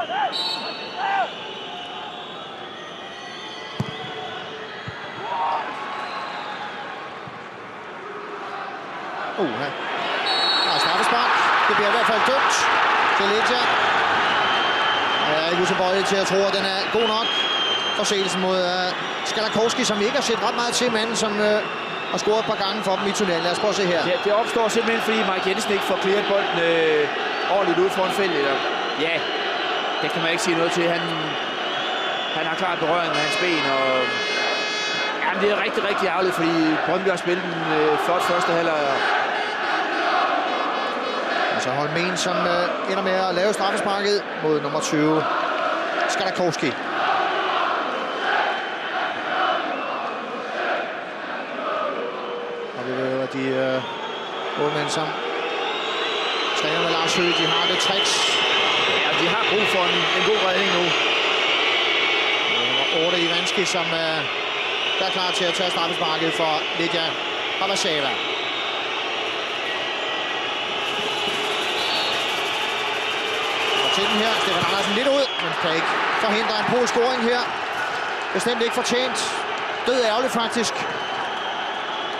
Her er straffespark. Det bliver i hvert fald dømt til Legia. Jeg er ikke utilbøjelig til at tro, at den er god nok. Forseelsen mod Skalakowski, som vi ikke har set ret meget til, manden som har scoret et par gange for dem i turneringen. Lad os prøve at se her. Det opstår simpelthen, fordi Mark Jensen ikke får clearet bolden ordentligt ud foran feltet. Ja, det kan man ikke sige noget til. Han har klart berøring med hans ben, og jamen, det er rigtig, rigtig ærgerligt, fordi Brøndby har spillet en flot første halvleg. Så Holmén, som ender med at lave straffesparket mod nummer 20, Skalakowski. Og vi ved jo, at de målmænd, som træner med Lars Høgh, de har det tricks. Ja, de har brug for en god redning nu. Nummer 8 Ivanski, som der er klar til at tage straffesparket for Legia Warszawa. Til den her, Stefan Andersen lidt ud, men kan ikke forhindre en polsk scoring her. Bestemt ikke fortjent. Død ærgerligt faktisk.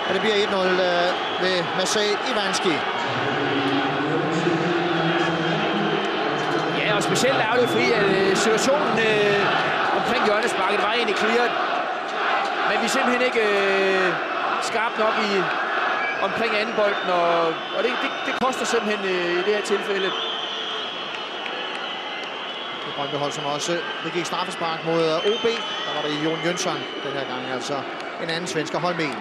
Og det bliver 1-0 ved Maciej Ivanski. Ja, og specielt ærgerligt, fordi situationen omkring hjørnesparket var egentlig clearet. Men vi er simpelthen ikke skarpt nok omkring anden bolden, og det koster simpelthen i det her tilfælde. Brøndby hold, som også begik straffespark mod OB. Der var det Jon Jönsson den her gang, altså en anden svensker, Holmén.